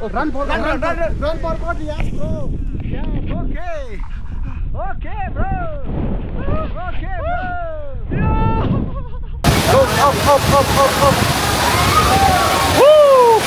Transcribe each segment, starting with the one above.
Run for God, yes, bro. Yeah, okay. Okay, bro. Okay, bro. Go up. Woo!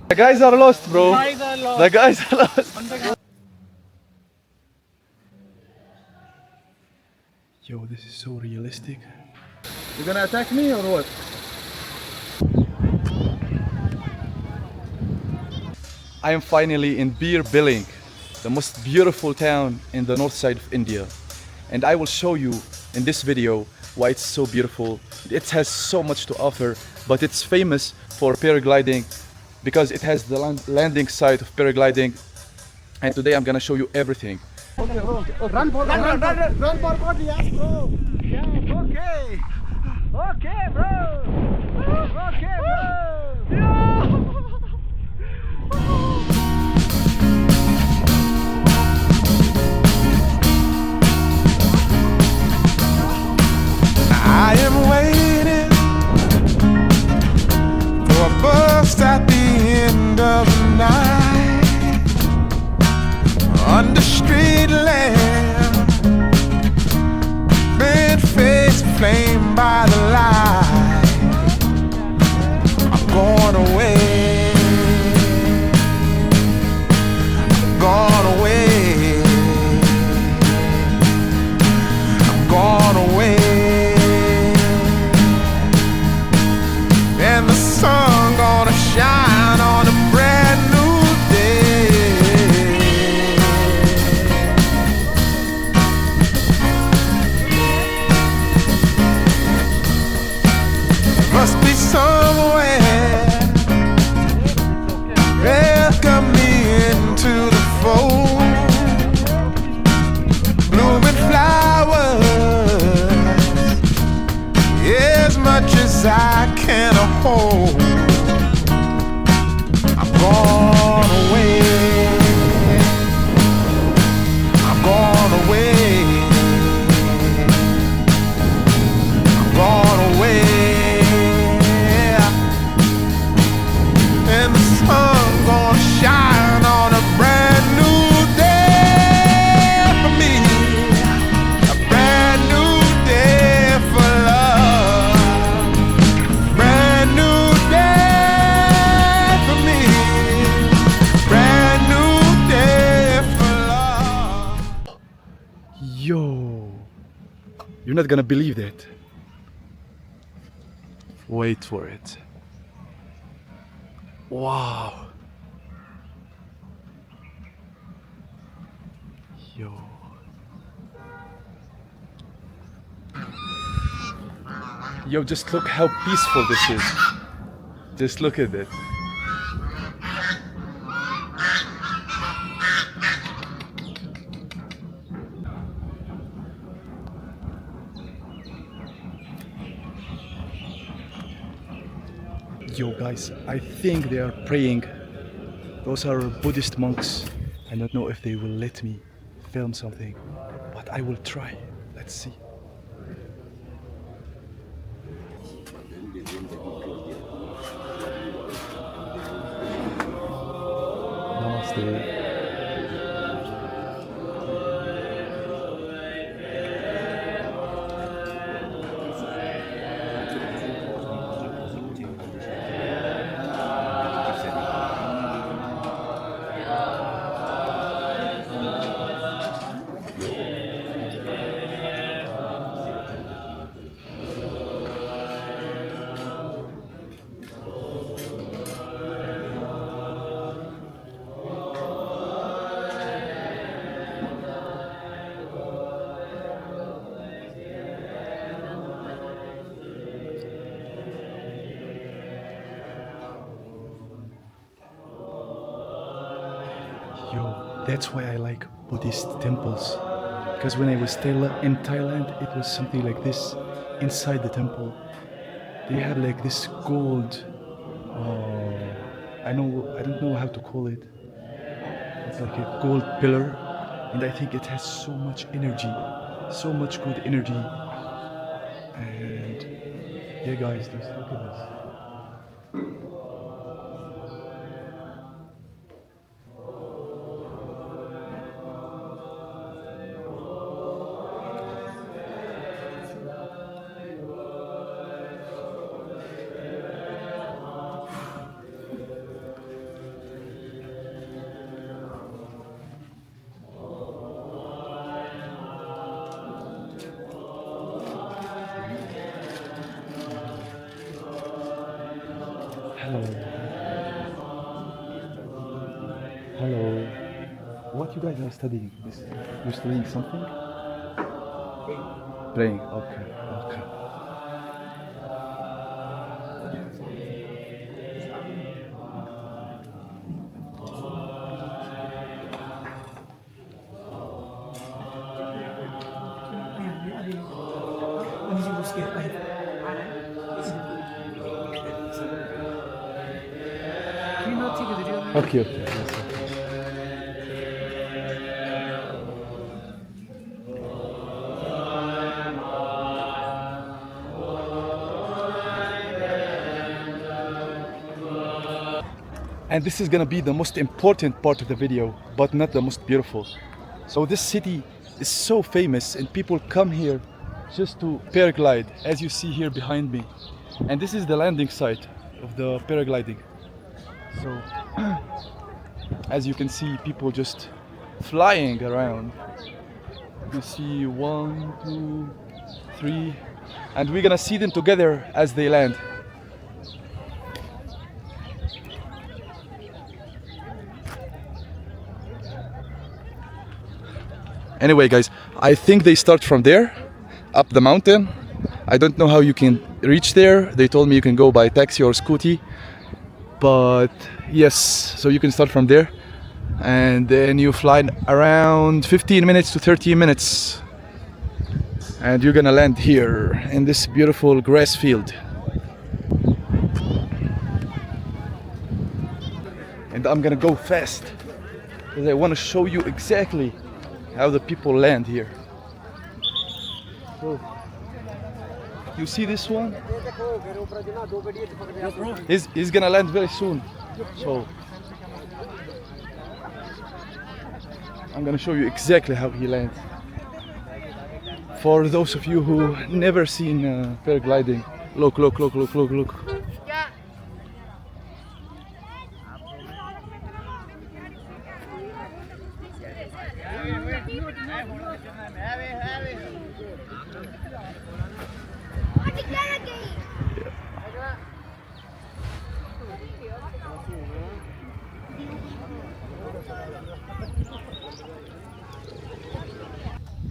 The guys are lost, bro. The guys are lost. Yo, this is so realistic. You gonna attack me or what? I am finally in Bir Billing, the most beautiful town in the north side of India. And I will show you in this video why it's so beautiful. It has so much to offer, but it's famous for paragliding because it has the landing site of paragliding. And today I'm gonna show you everything. Okay, bro. Run for God, yes, bro. Yeah, okay. Okay, bro. Okay, bro. I am waiting for a bus at the end of the night, under street lamp, bent face flamed by the light. I'm going away, gone away, I'm gone away. And the sun gonna shine on a brand new day. Must be somewhere welcome me into the fold. Blooming flowers, as much as I can hold. I'm gone away, I'm gone away, I'm gone away. And the sun gonna shine on a brand new day for me, a brand new day for love, brand new day for me, brand new day for love. Yo, you're not gonna believe that. Wait for it. Wow. Yo. Yo, just look how peaceful this is. Just look at it. Yo guys, I think they are praying. Those are Buddhist monks. I don't know if they will let me film something, but I will try. Let's see. Namaste. Yo, that's why I like Buddhist temples. Because when I was in Thailand, it was something like this. Inside the temple, they had like this gold. I don't know how to call it. It's like a gold pillar, and I think it has so much energy, so much good energy. And Yeah, guys, just look at this. Hello. Hello. What you guys are studying? You're studying something? Praying. Okay. Okay. Okay. Okay. Yes, okay. And this is gonna be the most important part of the video, but not the most beautiful. So this city is so famous and people come here just to paraglide, as you see here behind me. And this is the landing site of the paragliding. So as you can see, people just flying around. You see 1, 2, 3, and we're gonna see them together as they land. Anyway, guys, I think they start from there, up the mountain. I don't know how you can reach there. They told me you can go by taxi or scooty. But yes, so you can start from there. And then you fly around 15 minutes to 30 minutes. And you're gonna land here in this beautiful grass field. And I'm gonna go fast because I want to show you exactly how the people land here. So, you see this one? He's gonna land very soon. So I'm gonna show you exactly how he lands. For those of you who never seen paragliding, look, look, look, look, look, look.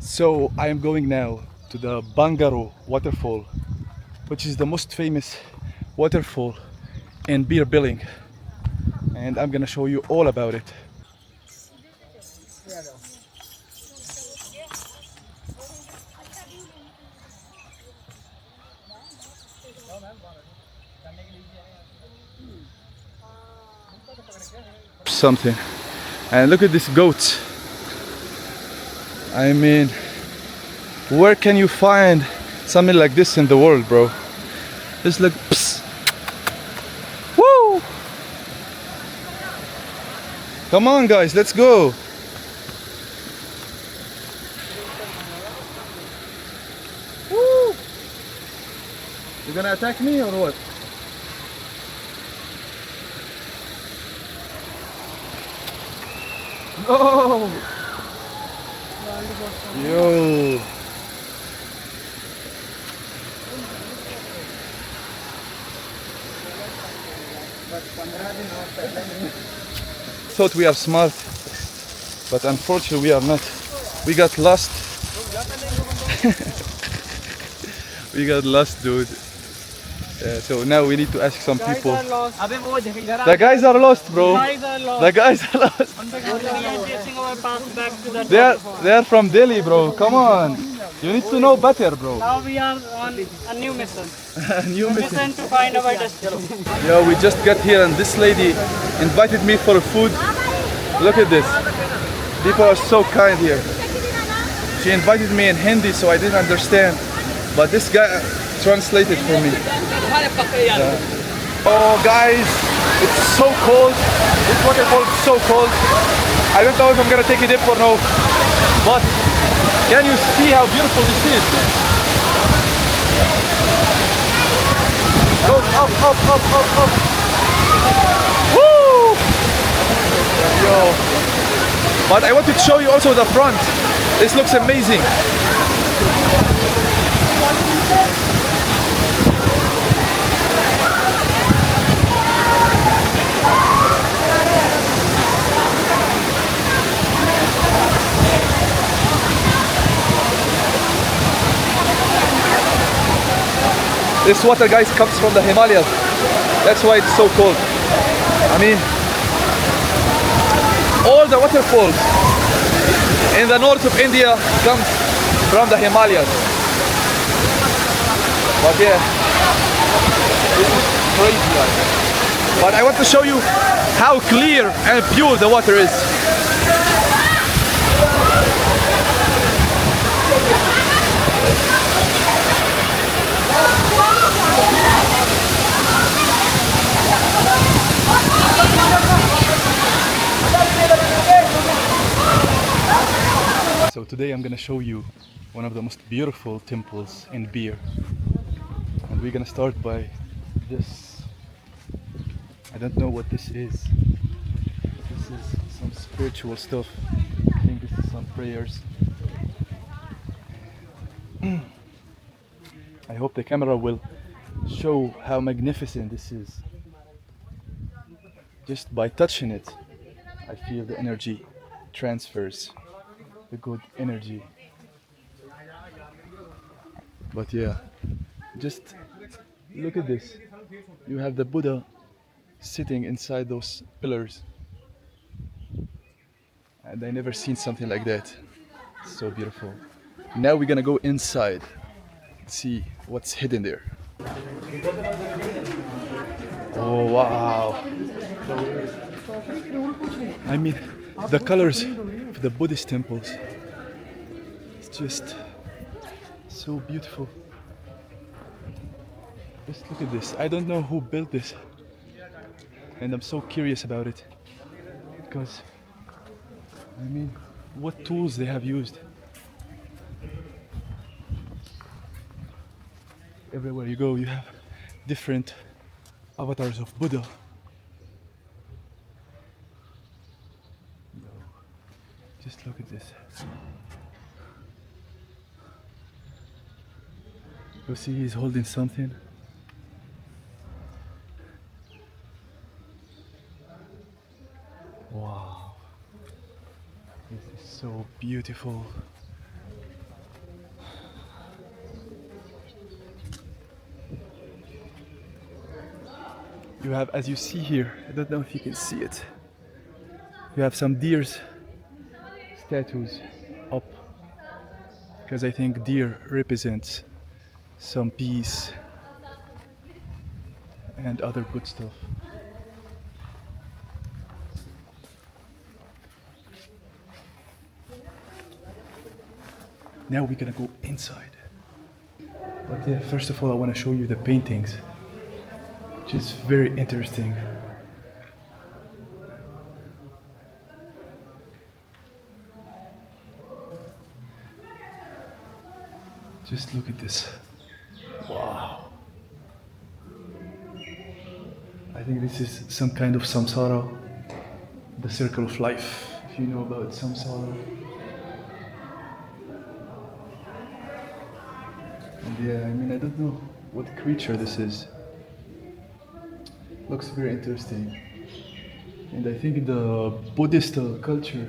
So I am going now to the Bangaro waterfall, which is the most famous waterfall in Bir Billing, and I'm gonna show you all about it. Something, and look at this goat. I mean, where can you find something like this in the world, bro? Just like, psst. Woo! Come on, guys, let's go. Woo! You're gonna attack me or what? No! Yo! Thought we are smart, but unfortunately we are not. We got lost. We got lost, dude. So now we need to ask some people. The guys are lost, bro. The guys are lost. They are from Delhi, bro. Come on. You need to know better, bro. Now we are on a new mission. New mission. To find our destination. Yo, we just got here and this lady invited me for food. Look at this. People are so kind here. She invited me in Hindi, so I didn't understand. But this guy, translate it for me. Yeah. Oh guys, it's so cold. This waterfall is so cold. I don't know if I'm gonna take a dip or no. But can you see how beautiful this is? Goes up, up, up, up, up. Woo! Yo. But I wanted to show you also the front. This looks amazing. This water, guys, comes from the Himalayas. That's why it's so cold. I mean, all the waterfalls in the north of India come from the Himalayas. But yeah, this is crazy, guys. But I want to show you how clear and pure the water is. So today I'm gonna show you one of the most beautiful temples in Bir. And we're gonna start by this. I don't know what this is. This is some spiritual stuff. I think this is some prayers. I hope the camera will show how magnificent this is. Just by touching it, I feel the energy transfers. The good energy. But yeah, just look at this. You have the Buddha sitting inside those pillars, and I never seen something like that. So beautiful. Now we're gonna go inside, see what's hidden there. Oh wow. I mean, the colors of the Buddhist temples, it's just so beautiful. Just look at this. I don't know who built this, and I'm so curious about it because, I mean, what tools they have used. Everywhere you go, you have different avatars of Buddha. Just look at this. You see he's holding something. Wow. This is so beautiful. You have, as you see here, I don't know if you can see it, you have some deers statues up, because I think deer represents some peace and other good stuff. Now we're gonna go inside. But yeah, first of all I want to show you the paintings, which is very interesting. Just look at this. Wow. I think this is some kind of samsara, the circle of life, if you know about samsara. And yeah, I mean, I don't know what creature this is. Looks very interesting. And I think in the Buddhist culture,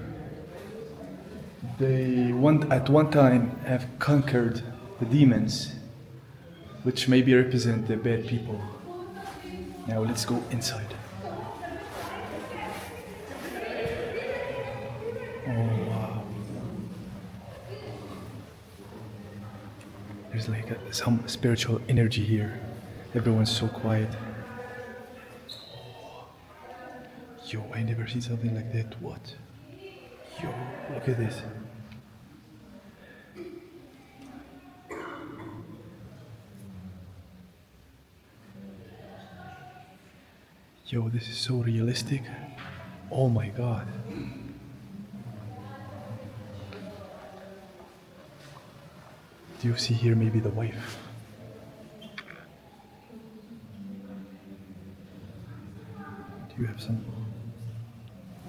they at one time have conquered the demons, which maybe represent the bad people. Now let's go inside. Oh wow. There's like some spiritual energy here. Everyone's so quiet. Yo, I never seen something like that. What? Yo, look at this. Yo, this is so realistic. Oh my god. Do you see here maybe the wife? Do you have some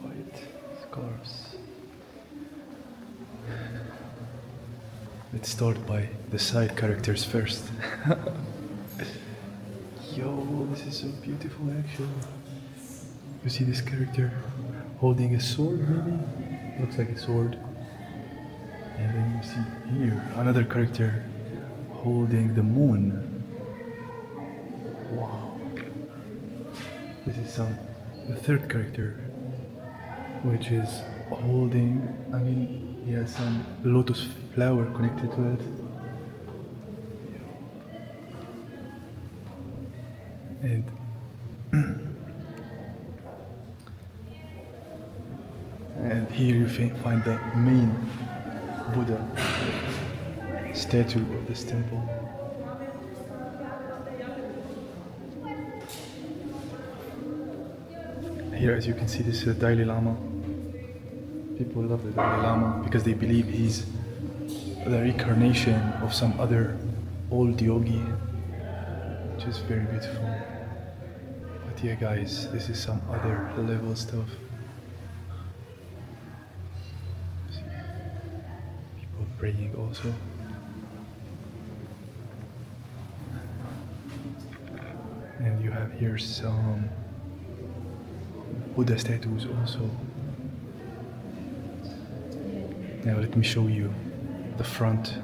white scarves? Let's start by the side characters first. Yo, this is so beautiful actually. You see this character holding a sword maybe? Looks like a sword. And then you see here another character holding the moon. Wow. This is the third character, which is holding, he has some lotus flower connected to it. And and here you find the main Buddha statue of this temple. Here, as you can see, this is the Dalai Lama. People love the Dalai Lama because they believe he's the reincarnation of some other old yogi, which is very beautiful. But yeah, guys, this is some other level stuff. People praying also. And you have here some Buddha statues also. Now let me show you the front